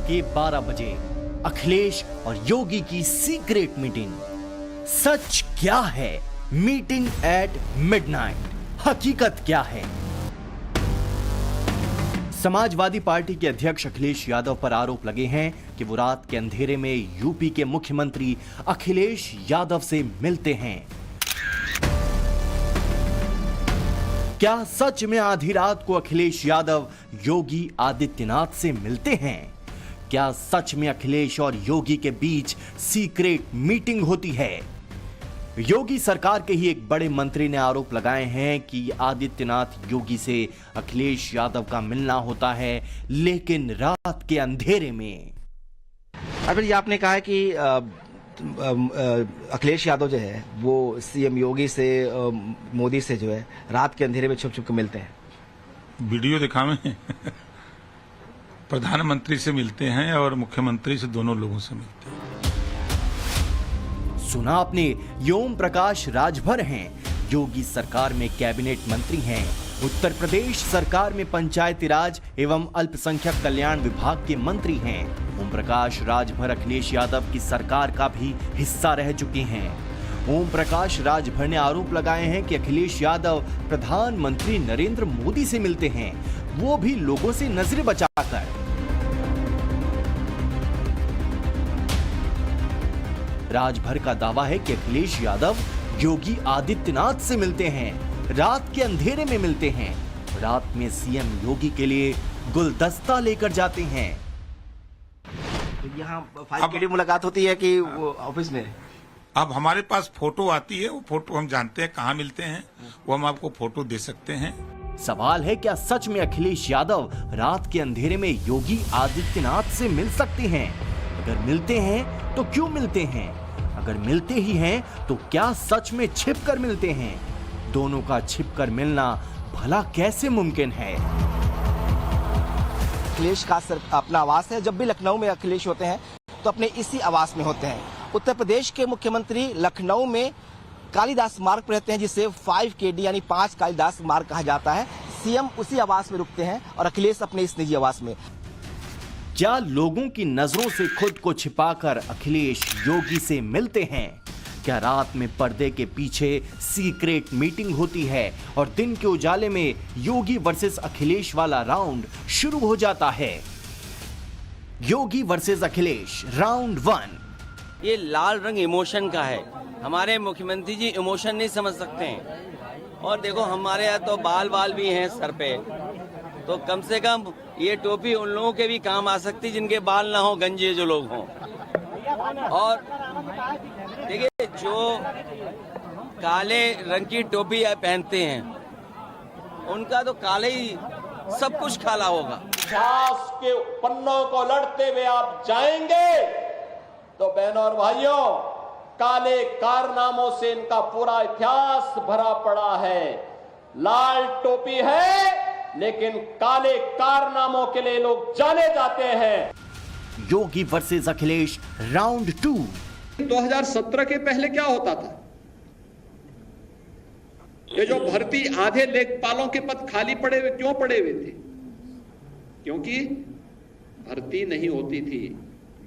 के 12 बजे अखिलेश और योगी की सीक्रेट मीटिंग। सच क्या है? Meeting at midnight. हकीकत क्या है? समाजवादी पार्टी के अध्यक्ष अखिलेश यादव पर आरोप लगे हैं कि वो रात के अंधेरे में यूपी के मुख्यमंत्री अखिलेश यादव से मिलते हैं। क्या सच में आधी रात को अखिलेश यादव योगी आदित्यनाथ से मिलते हैं? क्या सच में अखिलेश और योगी के बीच सीक्रेट मीटिंग होती है? योगी सरकार के ही एक बड़े मंत्री ने आरोप लगाए हैं कि आदित्यनाथ योगी से अखिलेश यादव का मिलना होता है, लेकिन रात के अंधेरे में। अभी आपने कहा है कि अखिलेश यादव जो है वो सीएम योगी से मोदी से जो है रात के अंधेरे में छुप छुप के मिलते हैं। वीडियो दिखावे प्रधानमंत्री से मिलते हैं और मुख्यमंत्री से, दोनों लोगों से मिलते हैं। सुना आपने, ओम प्रकाश राजभर हैं, योगी सरकार में कैबिनेट मंत्री हैं, उत्तर प्रदेश सरकार में पंचायती राज एवं अल्पसंख्यक कल्याण विभाग के मंत्री हैं। ओम प्रकाश राजभर अखिलेश यादव की सरकार का भी हिस्सा रह चुके हैं। ओम प्रकाश राजभर ने आरोप लगाए हैं कि अखिलेश यादव प्रधानमंत्री नरेंद्र मोदी से मिलते हैं, वो भी लोगों से नजरें बचाकर। राजभर का दावा है कि अखिलेश यादव योगी आदित्यनाथ से मिलते हैं, रात के अंधेरे में मिलते हैं, रात में सीएम योगी के लिए गुलदस्ता लेकर जाते हैं। तो यहाँ 5K की मुलाकात होती है कि वो ऑफिस में? अब हमारे पास फोटो आती है, वो फोटो हम जानते हैं कहाँ मिलते हैं, वो हम आपको फोटो दे सकते हैं। सवाल है, क्या सच में अखिलेश यादव रात के अंधेरे में योगी आदित्यनाथ से मिल सकते हैं? अगर मिलते हैं तो क्यों मिलते हैं? अगर मिलते ही हैं तो क्या सच में छिपकर मिलते हैं? दोनों का छिपकर मिलना भला कैसे मुमकिन है? अखिलेश का अपना आवास है। जब भी लखनऊ में अखिलेश होते हैं तो अपने इसी आवास में होते हैं। उत्तर प्रदेश के मुख्यमंत्री लखनऊ में कालिदास मार्ग पर रहते हैं, जिसे 5KD यानी 5 कालिदास मार्ग कहा जाता है। सीएम उसी आवास में रुकते हैं और अखिलेश अपने इस निजी आवास में। क्या लोगों की नजरों से खुद को छिपाकर अखिलेश योगी से मिलते हैं? क्या रात में पर्दे के पीछे सीक्रेट मीटिंग होती है और दिन के उजाले में योगी वर्सेस अखिलेश वाला राउंड शुरू हो जाता है? योगी वर्सेस अखिलेश राउंड 1। ये लाल रंग इमोशन का है। हमारे मुख्यमंत्री जी इमोशन नहीं समझ सकते हैं। और देखो हमारे यहाँ तो बाल भी हैं सर पे, तो कम से कम ये टोपी उन लोगों के भी काम आ सकती जिनके बाल ना हो, गंजे जो लोग हों। और देखिए, जो काले रंग की टोपी पहनते हैं उनका तो काले ही सब कुछ काला होगा। इतिहास के पन्नों को लड़ते हुए आप जाएंगे तो बहनों और भाइयों, काले कारनामों से इनका पूरा इतिहास भरा पड़ा है। लाल टोपी है लेकिन काले कारनामों के लिए लोग जाने जाते हैं। योगी वर्सेस अखिलेश राउंड 2। 2017 के पहले क्या होता था? ये जो भर्ती आधे लेखपालों के पद खाली पड़े हुए क्यों पड़े हुए थे? क्योंकि भर्ती नहीं होती थी।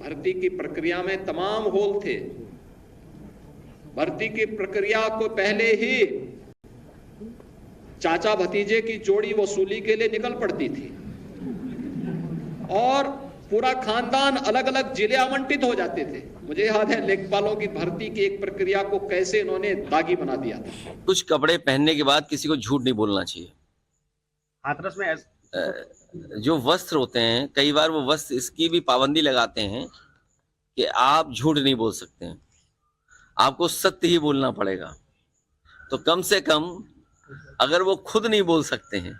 भर्ती की प्रक्रिया में तमाम होल थे। भर्ती की प्रक्रिया को पहले ही चाचा भतीजे की जोड़ी वसूली के लिए निकल पड़ती थी और पूरा खानदान अलग अलग जिले आवंटित हो जाते थे। मुझे याद है लेखपालों की भर्ती की एक प्रक्रिया को कैसे इन्होंने दागी बना दिया था। कुछ कपड़े पहनने के बाद किसी को झूठ नहीं बोलना चाहिए। हाथरस में जो वस्त्र होते हैं, कई बार वो वस्त्र इसकी भी पाबंदी लगाते हैं कि आप झूठ नहीं बोल सकते हैं, आपको सत्य ही बोलना पड़ेगा। तो कम से कम अगर वो खुद नहीं बोल सकते हैं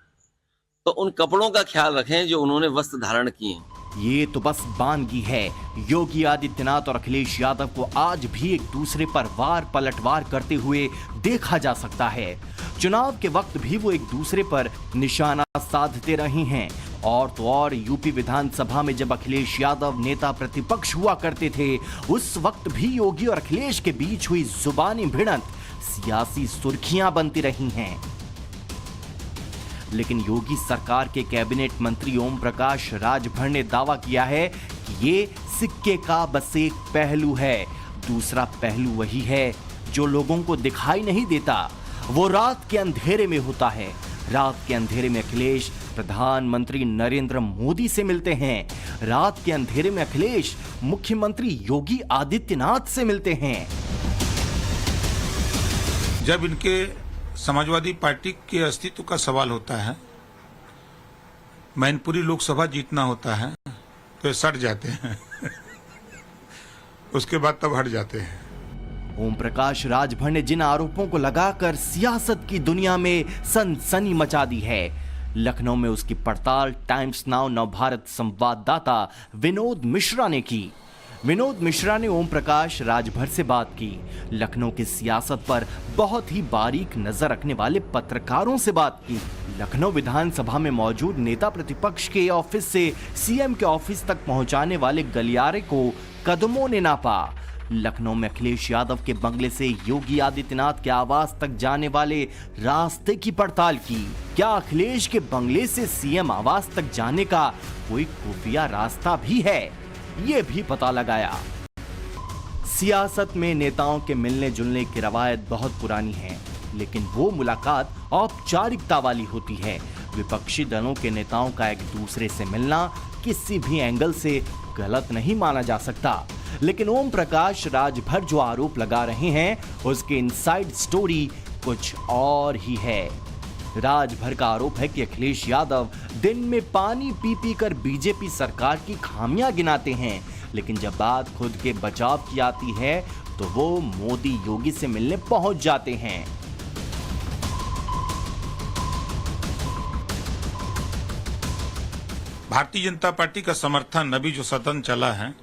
तो उन कपड़ों का ख्याल रखें जो उन्होंने वस्त्र धारण किए हैं। ये तो बस बानगी है। योगी आदित्यनाथ और अखिलेश यादव को आज भी एक दूसरे पर वार पलटवार करते हुए देखा जा सकता है। चुनाव के वक्त भी वो एक दूसरे पर निशाना साधते रहे हैं। और तो और यूपी विधानसभा में जब अखिलेश यादव नेता प्रतिपक्ष हुआ करते थे, उस वक्त भी योगी और अखिलेश के बीच हुई जुबानी भिड़ंत सियासी सुर्खियां बनती रही हैं। लेकिन योगी सरकार के कैबिनेट मंत्री ओम प्रकाश राजभर ने दावा किया है कि ये सिक्के का बस एक पहलू है। दूसरा पहलू वही है जो लोगों को दिखाई नहीं देता, वो रात के अंधेरे में होता है। रात के अंधेरे में अखिलेश प्रधानमंत्री नरेंद्र मोदी से मिलते हैं। रात के अंधेरे में अखिलेश मुख्यमंत्री योगी आदित्यनाथ से मिलते हैं। जब इनके समाजवादी पार्टी के अस्तित्व का सवाल होता है, मैनपुरी लोकसभा जीतना होता है, तो ये सट जाते हैं उसके बाद तब हट जाते हैं। ओम प्रकाश राजभर ने जिन आरोपों को लगाकर सियासत की दुनिया में सनसनी मचा दी है, लखनऊ में उसकी पड़ताल टाइम्स नाउ नवभारत संवाददाता विनोद मिश्रा ने की। विनोद मिश्रा ने ओम प्रकाश राजभर से बात की। लखनऊ की सियासत पर बहुत ही बारीक नजर रखने वाले पत्रकारों से बात की। लखनऊ विधानसभा में मौजूद नेता प्रतिपक्ष के ऑफिस से सीएम के ऑफिस तक पहुंचाने वाले गलियारे को कदमों ने नापा। लखनऊ में अखिलेश यादव के बंगले से योगी आदित्यनाथ के आवास तक जाने वाले रास्ते की पड़ताल की। क्या अखिलेश के बंगले से सीएम आवास तक जाने का कोई खुफिया रास्ता भी है, ये भी पता लगाया। सियासत में नेताओं के मिलने जुलने की रवायत बहुत पुरानी है, लेकिन वो मुलाकात औपचारिकता वाली होती है। विपक्षी दलों के नेताओं का एक दूसरे से मिलना किसी भी एंगल से गलत नहीं माना जा सकता, लेकिन ओम प्रकाश राजभर जो आरोप लगा रहे हैं उसकी इनसाइड स्टोरी कुछ और ही है। राजभर का आरोप है कि अखिलेश यादव दिन में पानी पी पी कर बीजेपी सरकार की खामियां गिनाते हैं, लेकिन जब बात खुद के बचाव की आती है तो वो मोदी योगी से मिलने पहुंच जाते हैं। भारतीय जनता पार्टी का समर्थन अभी जो सदन चला है,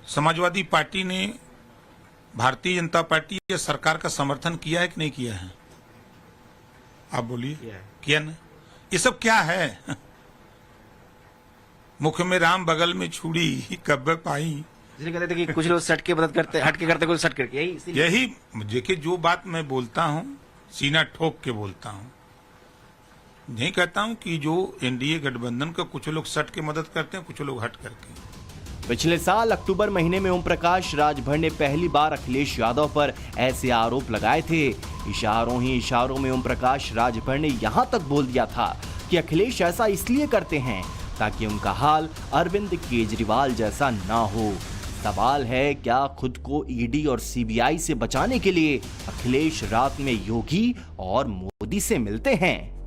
समाजवादी पार्टी ने भारतीय जनता पार्टी या सरकार का समर्थन किया है कि नहीं किया है? आप बोलिए। किया ना? ये सब क्या है? मुख में राम बगल में छुरी कब्बे पाई। कहते थे कि कुछ लोग सट के मदद करते, हट के करते, कुछ सट करके। यही देखिए, जो बात मैं बोलता हूं सीना ठोक के बोलता हूं। नहीं कहता हूं कि जो एनडीए गठबंधन का कुछ लोग सट के मदद करते हैं, कुछ लोग हट करके। पिछले साल अक्टूबर महीने में ओम प्रकाश राजभर ने पहली बार अखिलेश यादव पर ऐसे आरोप लगाए थे। इशारों ही इशारों में ओम प्रकाश राजभर ने यहां तक बोल दिया था कि अखिलेश ऐसा इसलिए करते हैं ताकि उनका हाल अरविंद केजरीवाल जैसा ना हो। सवाल है, क्या खुद को ईडी और सीबीआई से बचाने के लिए अखिलेश रात में योगी और मोदी से मिलते हैं?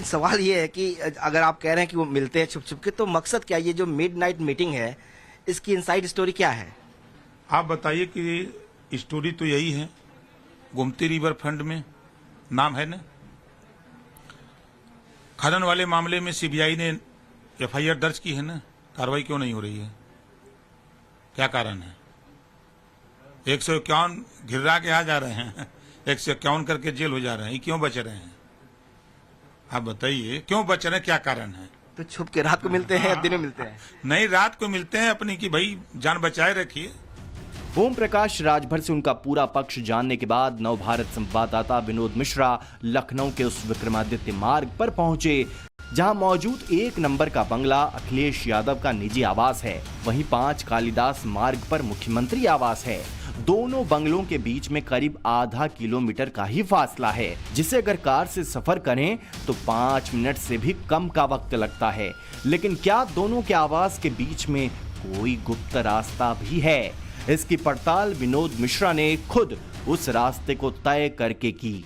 सवाल ये है कि अगर आप कह रहे हैं कि वो मिलते हैं छुप छुप के, तो मकसद क्या है? ये जो मिडनाइट मीटिंग है, इसकी इनसाइड स्टोरी क्या है? आप बताइए कि स्टोरी तो यही है, गोमती रिवर फ्रंट में नाम है ना। खनन वाले मामले में सीबीआई ने एफआईआर दर्ज की है ना, कार्रवाई क्यों नहीं हो रही है? क्या कारण है? 151 घिर्रा के आ जा रहे हैं, 151 करके जेल हो जा रहे हैं, क्यों बच रहे हैं? आप बताइए क्यों बच रहे हैं, क्या कारण है? तो छुप के रात को मिलते हैं या दिन में मिलते हैं? नहीं, रात को मिलते हैं अपनी की भाई जान बचाए रखिए। ओम प्रकाश राजभर से उनका पूरा पक्ष जानने के बाद नवभारत संवाददाता विनोद मिश्रा लखनऊ के उस विक्रमादित्य मार्ग पर पहुंचे जहां मौजूद 1 नंबर का बंगला अखिलेश यादव का निजी आवास है। वहीं 5 कालिदास मार्ग पर मुख्यमंत्री आवास है। दोनों बंगलों के बीच में करीब आधा किलोमीटर का ही फासला है, जिसे अगर कार से सफर करें तो 5 मिनट से भी कम का वक्त लगता है। लेकिन क्या दोनों के आवास के बीच में कोई गुप्त रास्ता भी है? इसकी पड़ताल विनोद मिश्रा ने खुद उस रास्ते को तय करके की।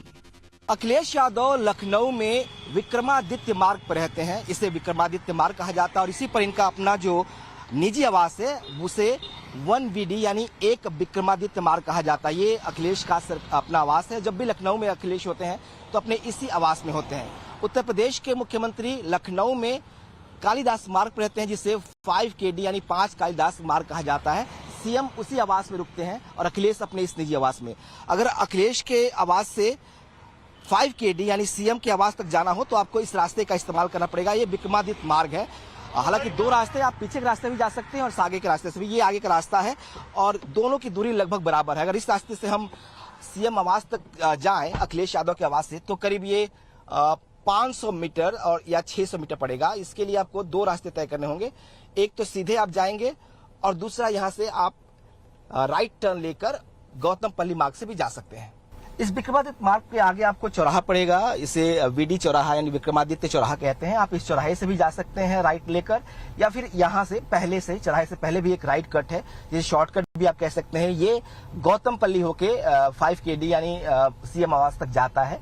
अखिलेश यादव लखनऊ में विक्रमादित्य मार्ग पर रहते हैं। इसे विक्रमादित्य मार्ग कहा जाता है और इसी पर इनका अपना जो निजी आवास है उसे 1VD यानी 1 विक्रमादित्य मार्ग कहा जाता है। ये अखिलेश का अपना आवास है। जब भी लखनऊ में अखिलेश होते हैं तो अपने इसी आवास में होते हैं। उत्तर प्रदेश के मुख्यमंत्री लखनऊ में कालिदास मार्ग पर रहते हैं, जिसे 5KD यानी 5 कालिदास मार्ग कहा जाता है। सीएम उसी आवास में रुकते हैं और अखिलेश अपने इस निजी आवास में। अगर अखिलेश के आवास से 5KD यानी सीएम के आवास तक जाना हो तो आपको इस रास्ते का इस्तेमाल करना पड़ेगा। ये विक्रमादित्य मार्ग है। हालांकि 2 रास्ते, आप पीछे के रास्ते भी जा सकते हैं और आगे के रास्ते से भी। ये आगे का रास्ता है और दोनों की दूरी लगभग बराबर है। अगर इस रास्ते से हम सीएम आवास तक जाएं अखिलेश यादव के आवास से, तो करीब ये 500 मीटर और या 600 मीटर पड़ेगा। इसके लिए आपको 2 रास्ते तय करने होंगे। एक तो सीधे आप जाएंगे और दूसरा यहाँ से आप राइट टर्न लेकर गौतमपल्ली मार्ग से भी जा सकते हैं। इस विक्रमादित्य मार्ग के आगे आपको चौराहा पड़ेगा, इसे वीडी चौराहा यानी विक्रमादित्य चौराहा कहते हैं। आप इस चौराहे से भी जा सकते हैं राइट लेकर, या फिर यहाँ से पहले से चौराहे से पहले भी एक राइट कट है, जिसे शॉर्टकट भी आप कह सकते हैं। ये गौतमपल्ली होके 5 KD यानी सीएम आवास तक जाता है।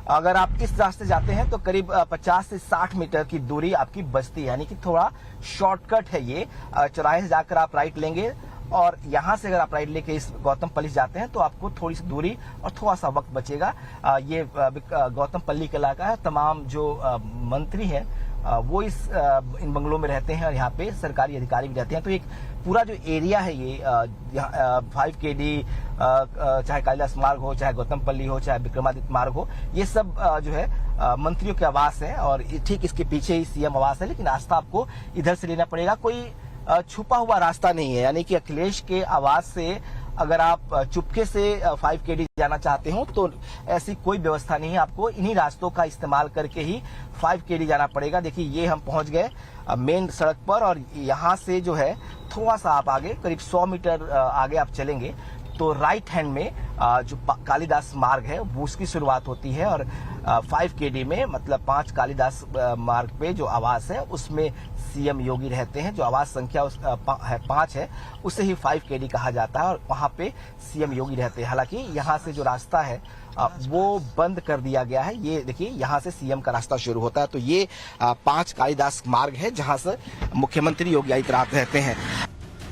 अगर आप इस रास्ते जाते हैं तो करीब 50 से 60 मीटर की दूरी आपकी बचती है, यानी कि थोड़ा शॉर्टकट है ये। चौराहे से जाकर आप राइट लेंगे और यहाँ से अगर आप राइट लेके इस गौतमपल्ली जाते हैं तो आपको थोड़ी सी दूरी और थोड़ा सा वक्त बचेगा। ये गौतमपल्ली का इलाका है। तमाम जो मंत्री हैं वो इन बंगलों में रहते हैं और यहाँ पे सरकारी अधिकारी भी रहते हैं। तो एक पूरा जो एरिया है ये 5 KD चाहे कालिदास मार्ग हो, चाहे गौतमपल्ली हो, चाहे विक्रमादित्य मार्ग हो, ये सब जो है मंत्रियों के आवास है। और ठीक इसके पीछे ही सीएम आवास है, लेकिन रास्ता आपको इधर से लेना पड़ेगा। कोई छुपा हुआ रास्ता नहीं है, यानी कि अखिलेश के आवास से अगर आप चुपके से 5 KD जाना चाहते हो तो ऐसी कोई व्यवस्था नहीं है। आपको इन्हीं रास्तों का इस्तेमाल करके ही 5 KD जाना पड़ेगा। देखिए ये हम पहुंच गए मेन सड़क पर, और यहाँ से जो है थोड़ा सा आप आगे करीब 100 मीटर आगे आप चलेंगे तो राइट हैंड में जो कालिदास मार्ग है वो उसकी शुरुआत होती है। और 5 KD में मतलब 5 कालिदास मार्ग पे जो आवास है उसमें सीएम योगी रहते हैं। जो आवास संख्या 5 है उसे ही 5 KD कहा जाता है और वहां पे सीएम योगी रहते हैं। हालांकि यहाँ से जो रास्ता है वो बंद कर दिया गया है। ये देखिए यहाँ से सीएम का रास्ता शुरू होता है। तो ये 5 कालिदास मार्ग है जहाँ से मुख्यमंत्री योगी आदित्यनाथ रहते हैं।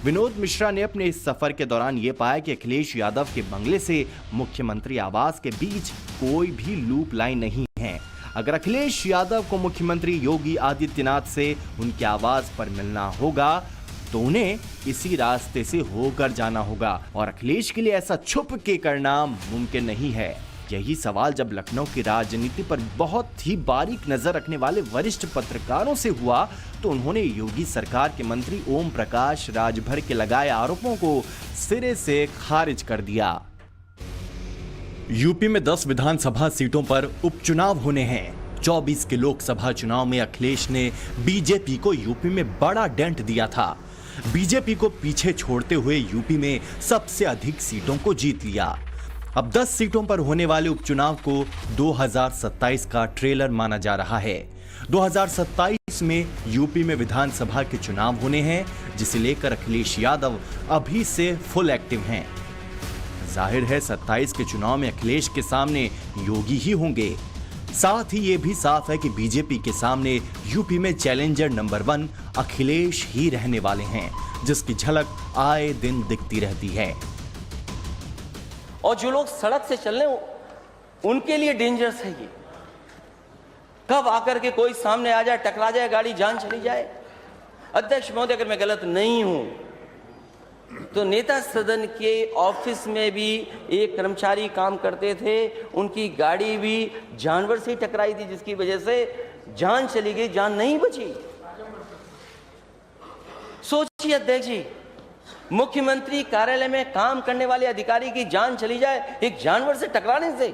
विनोद मिश्रा ने अपने इस सफर के दौरान ये पाया कि अखिलेश यादव के बंगले से मुख्यमंत्री आवास के बीच कोई भी लूप लाइन नहीं है। अगर अखिलेश यादव को मुख्यमंत्री योगी आदित्यनाथ से उनके आवास पर मिलना होगा तो उन्हें इसी रास्ते से होकर जाना होगा, और अखिलेश के लिए ऐसा छुप के करना मुमकिन नहीं है। यही सवाल जब लखनऊ की राजनीति पर बहुत ही बारीक नजर रखने वाले वरिष्ठ पत्रकारों से हुआ तो उन्होंने योगी सरकार के मंत्री ओम प्रकाश राजभर के लगाए आरोपों को सिरे से खारिज कर दिया। यूपी में 10 विधानसभा सीटों पर उपचुनाव होने हैं। 24 के लोकसभा चुनाव में अखिलेश ने बीजेपी को यूपी में बड़ा डेंट दिया था। बीजेपी को पीछे छोड़ते हुए यूपी में सबसे अधिक सीटों को जीत लिया। अब 10 सीटों पर होने वाले उपचुनाव को 2027 का ट्रेलर माना जा रहा है। 2027 में यूपी में विधानसभा के चुनाव होने हैं, जिसे लेकर अखिलेश यादव अभी से फुल एक्टिव हैं। जाहिर है 27 के चुनाव में अखिलेश के सामने योगी ही होंगे। साथ ही ये भी साफ है कि बीजेपी के सामने यूपी में चैलेंजर नंबर 1 अखिलेश ही रहने वाले हैं, जिसकी झलक आए दिन दिखती रहती है। और जो लोग सड़क से चल रहे हैं उनके लिए डेंजरस है ये। कब आकर के कोई सामने आ जाए, टकरा जाए, गाड़ी जान चली जाए। अध्यक्ष महोदय, अगर मैं गलत नहीं हूं तो नेता सदन के ऑफिस में भी एक कर्मचारी काम करते थे, उनकी गाड़ी भी जानवर से टकराई थी, जिसकी वजह से जान चली गई, जान नहीं बची। सोचिए अध्यक्ष जी, मुख्यमंत्री कार्यालय में काम करने वाले अधिकारी की जान चली जाए एक जानवर से टकराने से।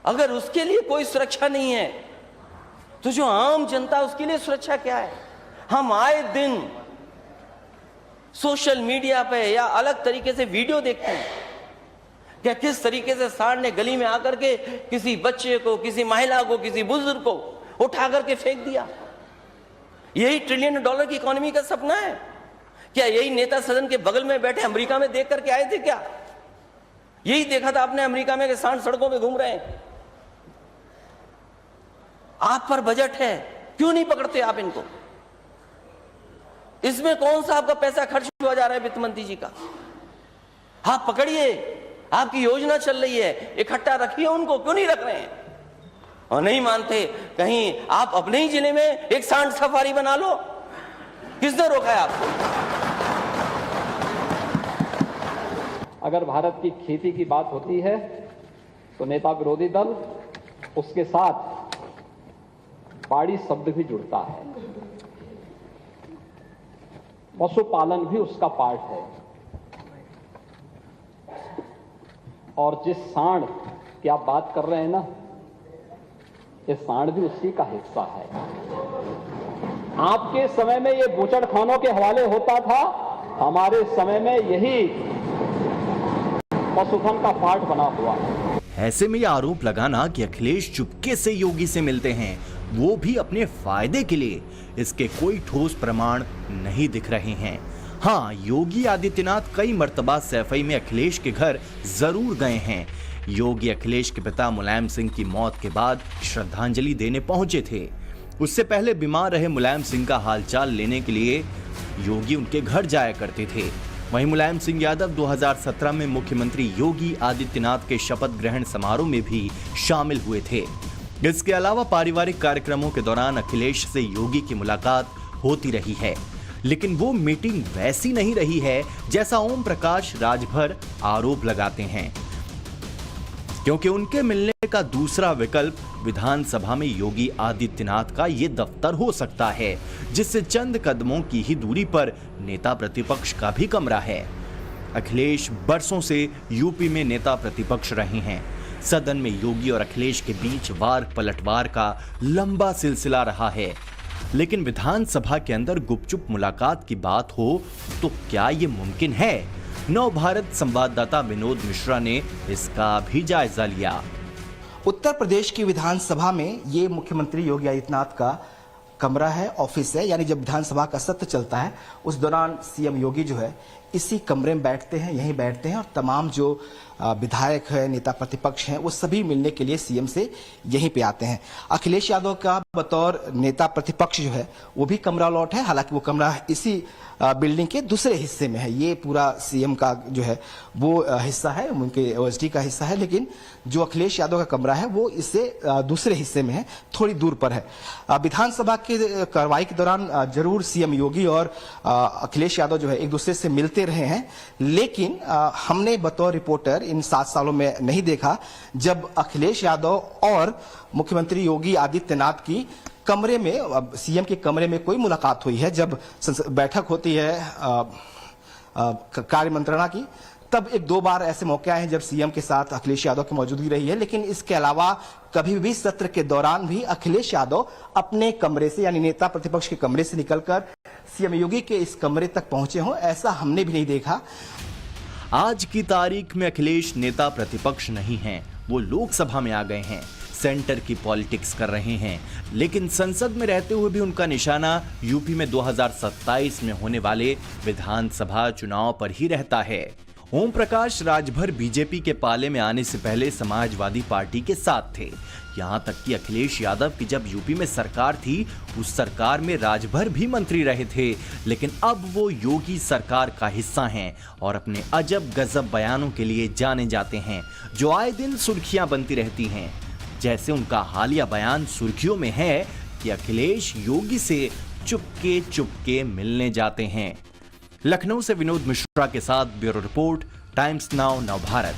अगर उसके लिए कोई सुरक्षा नहीं है तो जो आम जनता, उसके लिए सुरक्षा क्या है? हम आए दिन सोशल मीडिया पे या अलग तरीके से वीडियो देखते हैं क्या किस तरीके से सांड ने गली में आकर के किसी बच्चे को, किसी महिला को, किसी बुजुर्ग को उठा करके फेंक दिया। यही $1 ट्रिलियन की इकोनॉमी का सपना है क्या? यही नेता सदन के बगल में बैठे अमेरिका में देख करके आए थे क्या? यही देखा था आपने अमेरिका में कि सांड सड़कों पे घूम रहे हैं। आप पर बजट है, क्यों नहीं पकड़ते आप इनको? इसमें कौन सा आपका पैसा खर्च हुआ जा रहा है वित्त मंत्री जी का? आप पकड़िए, आपकी योजना चल रही है, इकट्ठा रखिए उनको, क्यों नहीं रख रहे हैं? और नहीं मानते, कहीं आप अपने ही जिले में एक सांड सफारी बना लो। किसने रोका है आपको? अगर भारत की खेती की बात होती है तो नेता विरोधी दल उसके साथ पाड़ी शब्द भी जुड़ता है। पशुपालन भी उसका पार्ट है। और जिस सांड की आप बात कर रहे हैं ना, ये सांड भी उसी का हिस्सा है। आपके समय में ये बूचड़खानों के हवाले होता था, हमारे समय में यही पशुधन का पाठ बना हुआ है। ऐसे में यह आरोप लगाना कि अखिलेश चुपके से योगी से मिलते हैं, वो भी अपने फायदे के लिए, इसके कोई ठोस प्रमाण नहीं दिख रहे हैं। हाँ, योगी आदित्यनाथ कई मर्तबा सैफई में अखिलेश के घर जरूर गए हैं। योगी अखिलेश के पिता मुलायम सिंह की मौत के बाद श्रद्धांजलि देने पहुंचे थे। उससे पहले बीमार रहे मुलायम सिंह का हालचाल लेने के लिए योगी उनके घर जाया करते थे। वहीं मुलायम सिंह यादव 2017 में मुख्यमंत्री योगी आदित्यनाथ के शपथ ग्रहण समारोह में भी शामिल हुए थे। इसके अलावा पारिवारिक कार्यक्रमों के दौरान अखिलेश से योगी की मुलाकात होती रही है, लेकिन वो मीटिंग वैसी नहीं रही है जैसा ओम प्रकाश राजभर आरोप लगाते हैं, क्योंकि उनके मिलने का दूसरा विकल्प विधानसभा में योगी आदित्यनाथ का ये दफ्तर हो सकता है, जिससे चंद कदमों की ही दूरी पर नेता प्रतिपक्ष का भी कमरा है। अखिलेश बरसों से यूपी में नेता प्रतिपक्ष रहे हैं। सदन में योगी और अखिलेश के बीच वार पलटवार का लंबा सिलसिला रहा है, लेकिन विधानसभा के अंदर गुपचुप मुलाकात की बात हो तो क्या ये मुमकिन है? नव भारत संवाददाता विनोद मिश्रा ने इसका भी जायजा लिया। उत्तर प्रदेश की विधानसभा में ये मुख्यमंत्री योगी आदित्यनाथ का कमरा है, ऑफिस है, यानी जब विधानसभा का सत्र चलता है उस दौरान सीएम योगी जो है इसी कमरे में बैठते हैं, यहीं बैठते हैं और तमाम जो विधायक है, नेता प्रतिपक्ष हैं, वो सभी मिलने के लिए सीएम से यहीं पे आते हैं। अखिलेश यादव का बतौर नेता प्रतिपक्ष जो है वो भी कमरा लॉट है, हालांकि वो कमरा इसी बिल्डिंग के दूसरे हिस्से में है। ये पूरा सीएम का जो है वो हिस्सा है, उनके ओएसडी का हिस्सा है, लेकिन जो अखिलेश यादव का कमरा है वो इससे दूसरे हिस्से में है, थोड़ी दूर पर है। विधानसभा की कार्रवाई के दौरान जरूर सीएम योगी और अखिलेश यादव जो है एक दूसरे से मिलते रहे हैं, लेकिन हमने बतौर रिपोर्टर इन 7 सालों में नहीं देखा जब अखिलेश यादव और मुख्यमंत्री योगी आदित्यनाथ की कमरे में, सीएम के कमरे में कोई मुलाकात हुई है। जब बैठक होती है कार्य मंत्रणा की, तब 1-2 बार ऐसे मौके आए हैं जब सीएम के साथ अखिलेश यादव की मौजूदगी रही है, लेकिन इसके अलावा कभी भी सत्र के दौरान भी अखिलेश यादव अपने कमरे से, यानी नेता प्रतिपक्ष के कमरे से निकलकर सीएम योगी के इस कमरे तक पहुंचे हों, ऐसा हमने भी नहीं देखा। आज की तारीख में अखिलेश नेता प्रतिपक्ष नहीं हैं, वो लोकसभा में आ गए हैं, सेंटर की पॉलिटिक्स कर रहे हैं, लेकिन संसद में रहते हुए भी उनका निशाना यूपी में 2027 में होने वाले विधानसभा चुनाव पर ही रहता है। ओम प्रकाश राजभर बीजेपी के पाले में आने से पहले समाजवादी पार्टी के साथ थे। यहां तक कि अखिलेश यादव की जब यूपी में सरकार थी, उस सरकार में राजभर भी मंत्री रहे थे, लेकिन अब वो योगी सरकार का हिस्सा हैं और अपने अजब गजब बयानों के लिए जाने जाते हैं, जो आए दिन सुर्खियां बनती रहती हैं। जैसे उनका हालिया बयान सुर्खियों में है कि अखिलेश योगी से चुपके चुपके मिलने जाते हैं। लखनऊ से विनोद मिश्रा के साथ ब्यूरो रिपोर्ट, टाइम्स नाउ नव भारत।